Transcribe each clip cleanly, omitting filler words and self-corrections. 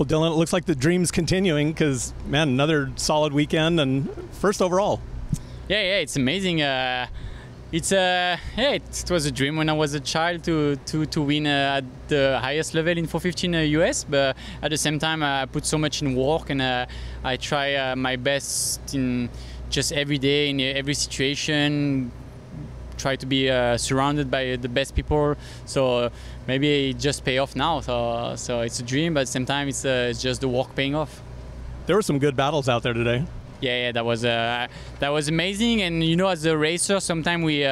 Well, Dylan, it looks like the dream's continuing because, man, another solid weekend and first overall. Yeah, it's amazing. It was a dream when I was a child to win at the highest level in 415 US, but at the same time I put so much in work, and I try my best in just every day, in every situation, try to be surrounded by the best people, so maybe it just pay off now. So it's a dream, but at the same time it's just the work paying off. There were some good battles out there today. Yeah, that was amazing. And you know, as a racer, sometimes we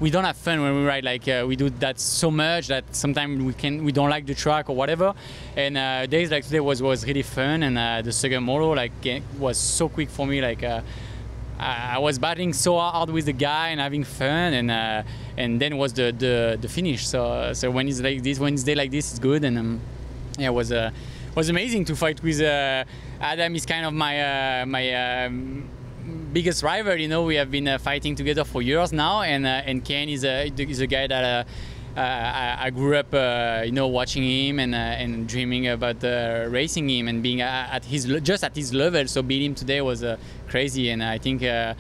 don't have fun when we ride. Like we do that so much that sometimes we don't like the track or whatever. And days like today was really fun. And the second moto was so quick for me. Like I was battling so hard with the guy and having fun. And then was the finish. So when it's like this, when it's day like this, it's good. And yeah, it was amazing to fight with Adam. Is kind of my biggest rival. You know, we have been fighting together for years now, and Ken is a guy that I grew up, you know, watching him and dreaming about racing him and being at his level. So beating him today was crazy, and I think yeah,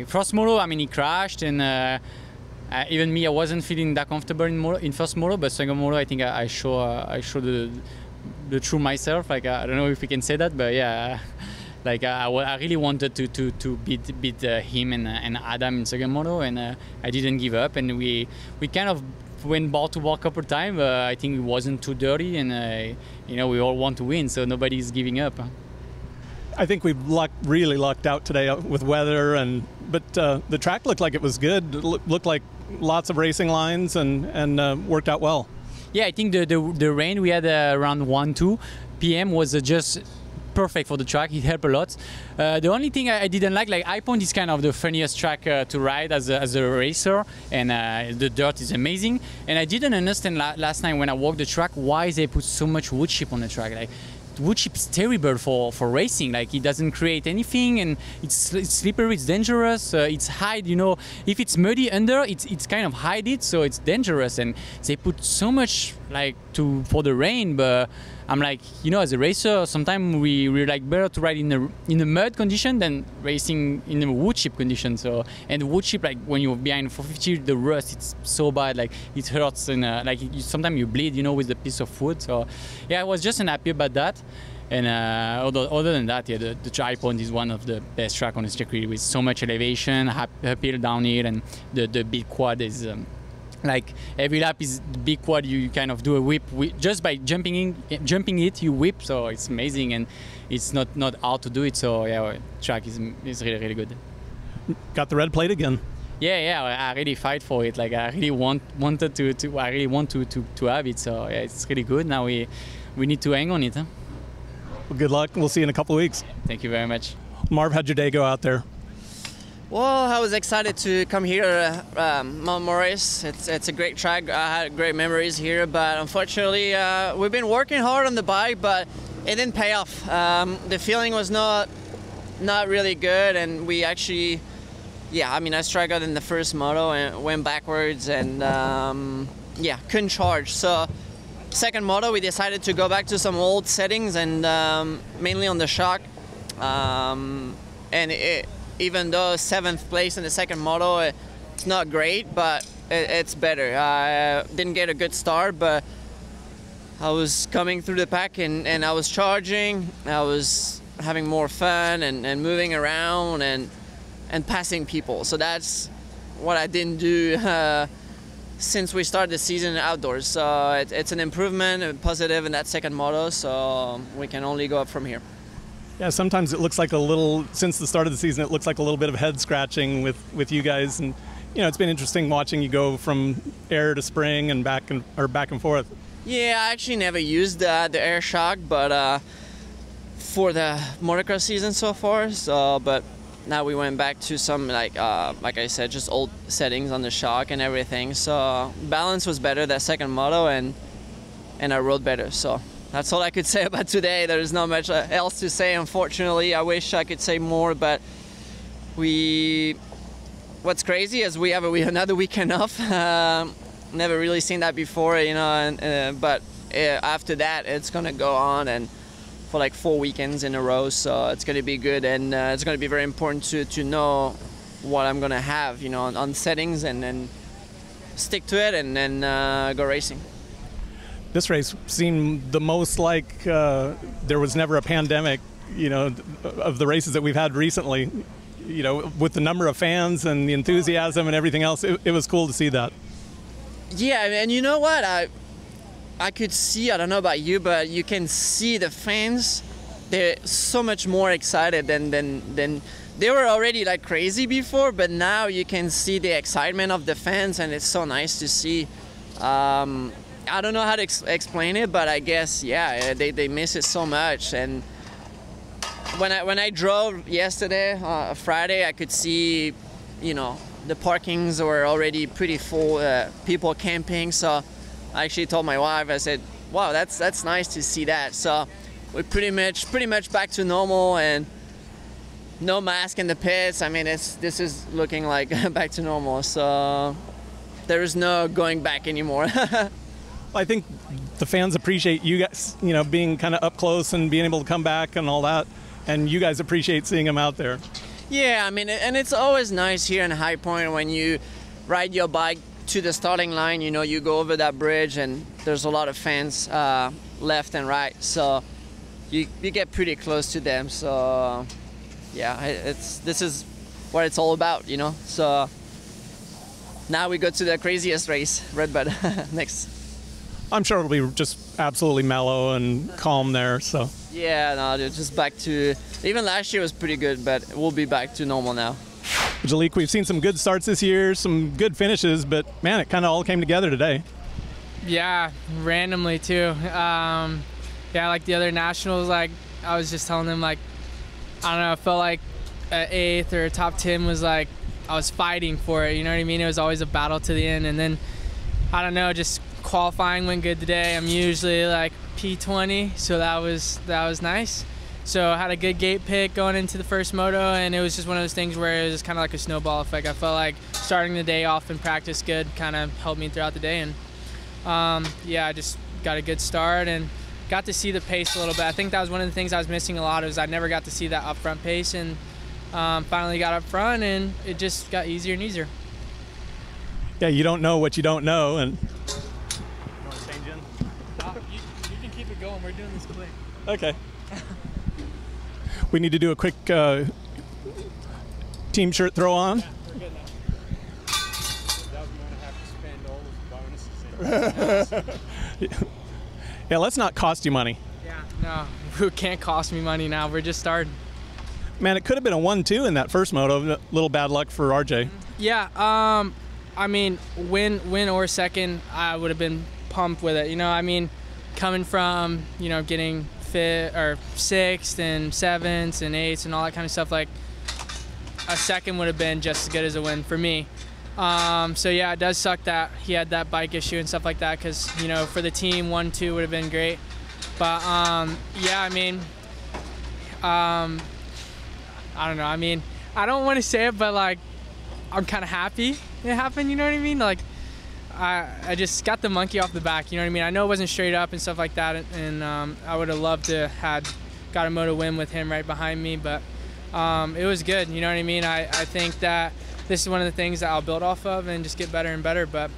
first moto, I mean, he crashed, and even me, I wasn't feeling that comfortable in first moto, but second moto, I think I showed the true myself. Like I don't know if we can say that, but yeah, like I really wanted to beat him and Adam in second moto, and I didn't give up, and we kind of went ball to ball a couple times. I think it wasn't too dirty, and you know, we all want to win, so nobody's giving up. I think we've really lucked out today with weather, but the track looked like it was good. It looked like lots of racing lines and worked out well. Yeah, I think the rain we had around 1-2 p.m. was just perfect for the track. It helped a lot. The only thing I didn't like High Point is kind of the funniest track to ride as a racer, and the dirt is amazing. And I didn't understand last night when I walked the track why they put so much wood chip on the track. Like, wood chip is terrible for racing. Like, it doesn't create anything, and it's slippery, it's dangerous, it's hide, you know, if it's muddy under, it's kind of hide it, so it's dangerous. And they put so much like for the rain, but I'm like, you know, as a racer, sometimes we like better to ride in the mud condition than racing in a wood chip condition. So, and the wood chip, like when you're behind 450, the rust, it's so bad, like it hurts, and like sometimes you bleed, you know, with the piece of wood. So yeah, I was just unhappy about that. And other than that, yeah, the High Point is one of the best tracks on the circuit, with so much elevation, uphill, downhill, and the big quad is. Like every lap is the big quad, you kind of do a whip just by jumping it, you whip. So it's amazing, and it's not hard to do it. So yeah, track is really good. Got the red plate again. Yeah, I really fight for it. Like I really wanted to I really want to have it. So yeah, it's really good. Now we need to hang on it. Huh? Well, good luck. We'll see you in a couple of weeks. Thank you very much. Marv, how'd your day go out there? Well, I was excited to come here, Mount Morris. It's a great track. I had great memories here, but unfortunately, we've been working hard on the bike, but it didn't pay off. The feeling was not really good, and we actually, yeah, I mean, I struggled in the first moto and went backwards, and yeah, couldn't charge. So second moto, we decided to go back to some old settings, and mainly on the shock, and even though 7th place in the second moto, it's not great, but it's better. I didn't get a good start, but I was coming through the pack, and I was charging. I was having more fun and moving around and passing people. So that's what I didn't do since we started the season outdoors. So it's an improvement, positive in that second moto, so we can only go up from here. Yeah, sometimes it looks like a little, since the start of the season, it looks like a little bit of head scratching with you guys, and you know, it's been interesting watching you go from air to spring and back and forth. Yeah, I actually never used the air shock, but for the motocross season so far. So, but now we went back to some like I said, just old settings on the shock and everything. So balance was better that second moto, and I rode better. So. That's all I could say about today. There's not much else to say, unfortunately. I wish I could say more, but what's crazy is we have another weekend off. Never really seen that before, you know, but after that, it's gonna go on and for like 4 weekends in a row. So it's gonna be good, and it's gonna be very important to know what I'm gonna have, you know, on settings, and then stick to it, and then go racing. This race seemed the most like there was never a pandemic, you know, of the races that we've had recently. You know, with the number of fans and the enthusiasm and everything else, it was cool to see that. Yeah, and you know what? I could see, I don't know about you, but you can see the fans. They're so much more excited than they were already like crazy before, but now you can see the excitement of the fans, and it's so nice to see. I don't know how to explain it, but I guess, yeah, they miss it so much. And when I drove yesterday, Friday, I could see, you know, the parkings were already pretty full, people camping. So I actually told my wife, I said, wow, that's nice to see that. So we're pretty much back to normal, and no mask in the pits. I mean, this is looking like back to normal. So there is no going back anymore. I think the fans appreciate you guys, you know, being kind of up close and being able to come back and all that, and you guys appreciate seeing them out there. Yeah, I mean, and it's always nice here in High Point when you ride your bike to the starting line. You know, you go over that bridge, and there's a lot of fans left and right, so you get pretty close to them. So yeah, this is what it's all about, you know. So now we go to the craziest race, Red Bud, next. I'm sure it'll be just absolutely mellow and calm there. So yeah, no, just back to, even last year was pretty good, but we'll be back to normal now. Jalek, we've seen some good starts this year, some good finishes, but man, it kind of all came together today. Yeah, randomly too. Yeah, like the other nationals, like I was just telling them, like, I don't know, I felt like an 8th or a top 10 was like, I was fighting for it, you know what I mean? It was always a battle to the end, and then, I don't know, just qualifying went good today. I'm usually like P20, so that was nice. So I had a good gate pick going into the first moto, and it was just one of those things where it was kind of like a snowball effect. I felt like starting the day off in practice good kind of helped me throughout the day, and yeah, I just got a good start and got to see the pace a little bit. I think that was one of the things I was missing a lot, is I never got to see that up front pace, and finally got up front, and it just got easier and easier. Yeah, you don't know what you don't know, and you can keep it going. We're doing this quick. okay. We need to do a quick team shirt throw on. Yeah, we're good now. That would have to spend all those bonuses. Yeah, let's not cost you money. Yeah, no, it can't cost me money now. We're just starting. Man, it could have been a 1-2 in that first moto. A little bad luck for RJ. Yeah, I mean, win or second, I would have been pumped with it. You know, I mean, coming from, you know, getting fit or 6th and 7th and 8th and all that kind of stuff, like a second would have been just as good as a win for me. So yeah, it does suck that he had that bike issue and stuff like that, because, you know, for the team 1-2 would have been great. But yeah, I mean, I don't know. I mean, I don't want to say it, but like, I'm kind of happy it happened, you know what I mean? Like, I just got the monkey off the back, you know what I mean? I know it wasn't straight up and stuff like that, and I would have loved to had got a moto win with him right behind me, but it was good, you know what I mean? I think that this is one of the things that I'll build off of and just get better and better, but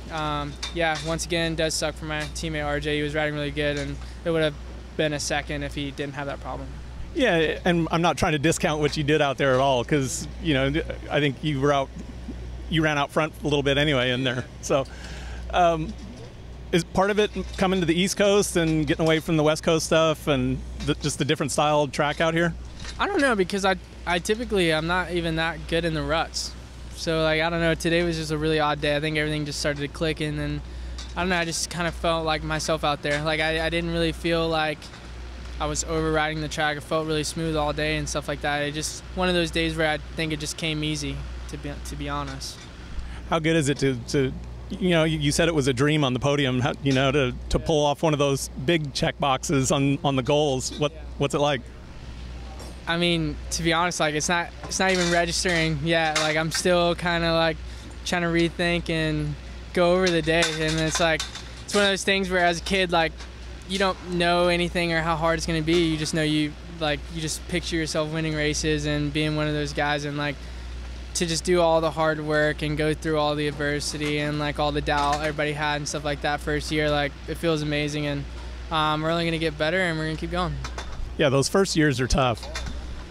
yeah, once again, it does suck for my teammate RJ. He was riding really good, and it would have been a second if he didn't have that problem. Yeah, and I'm not trying to discount what you did out there at all, because, you know, I think you ran out front a little bit anyway in there. So is part of it coming to the East Coast and getting away from the West Coast stuff and just the different style track out here? I don't know, because I typically, I'm not even that good in the ruts. So, like, I don't know, today was just a really odd day. I think everything just started to click, and then, I don't know, I just kind of felt like myself out there. Like, I didn't really feel like I was overriding the track. It felt really smooth all day and stuff like that. It just, one of those days where I think it just came easy, to be honest. How good is it to you know, you said it was a dream on the podium, you know, to pull off one of those big check boxes on the goals. What's it like? I mean, to be honest, like, it's not even registering yet. Like, I'm still kind of like trying to rethink and go over the day, and it's like, it's one of those things where as a kid, like, you don't know anything or how hard it's going to be. You just know you just picture yourself winning races and being one of those guys, and like to just do all the hard work and go through all the adversity and like all the doubt everybody had and stuff like that first year. Like it feels amazing, and we're only going to get better and we're going to keep going. Yeah, those first years are tough.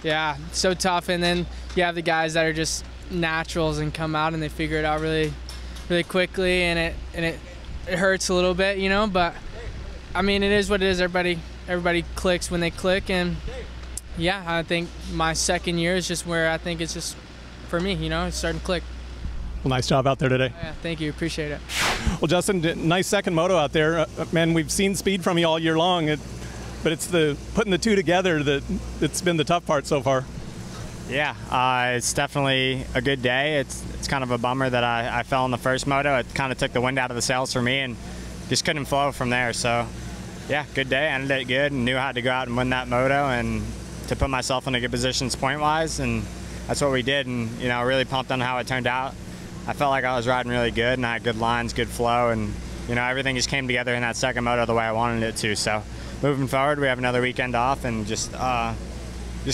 Yeah, so tough. And then you have the guys that are just naturals and come out and they figure it out really, really quickly, and it hurts a little bit, you know. But I mean, it is what it is. Everybody clicks when they click, and yeah, I think my second year is just where I think it's just for me, you know, it's starting to click. Well, nice job out there today. Yeah, thank you, appreciate it. Well, Justin, nice second moto out there. Man, we've seen speed from you all year long, but it's the putting the two together that's been the tough part so far. Yeah, it's definitely a good day. It's kind of a bummer that I fell in the first moto. It kind of took the wind out of the sails for me and just couldn't flow from there. So, yeah, good day. Ended it good and knew how to go out and win that moto and to put myself in a good positions point-wise, and that's what we did. And, you know, really pumped on how it turned out. I felt like I was riding really good and I had good lines, good flow, and, you know, everything just came together in that second moto the way I wanted it to. So, moving forward, we have another weekend off and just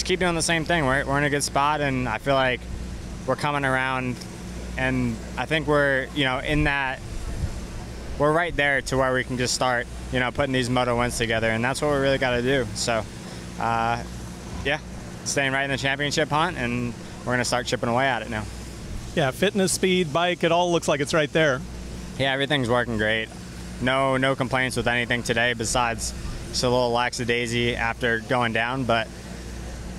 keep doing the same thing. We're in a good spot, and I feel like we're coming around, and I think we're, you know, in that, we're right there to where we can just start, you know, putting these moto wins together, and that's what we really got to do. So, yeah, staying right in the championship hunt, and we're going to start chipping away at it now. Yeah, fitness, speed, bike, it all looks like it's right there. Yeah, everything's working great. No complaints with anything today besides just a little lackadaisy after going down, but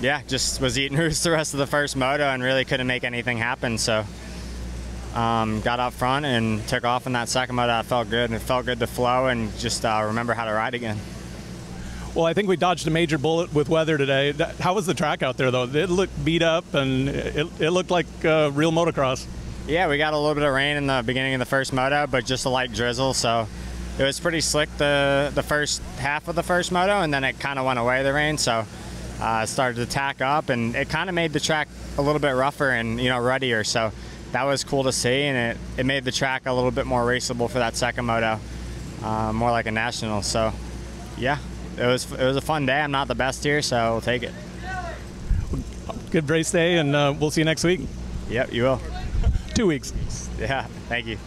yeah, just was eating roost the rest of the first moto and really couldn't make anything happen. So got up front and took off in that second moto. I felt good, and it felt good to flow and just remember how to ride again. Well, I think we dodged a major bullet with weather today. How was the track out there, though? It looked beat up, and it looked like real motocross. Yeah, we got a little bit of rain in the beginning of the first moto, but just a light drizzle, so it was pretty slick the first half of the first moto, and then it kind of went away, the rain, so started to tack up, and it kind of made the track a little bit rougher and, you know, ruddier, so that was cool to see, and it made the track a little bit more raceable for that second moto, more like a national. So yeah, it was a fun day. I'm not the best here, so we'll take it. Good race day, and we'll see you next week. Yep, you will. 2 weeks. Yeah, thank you.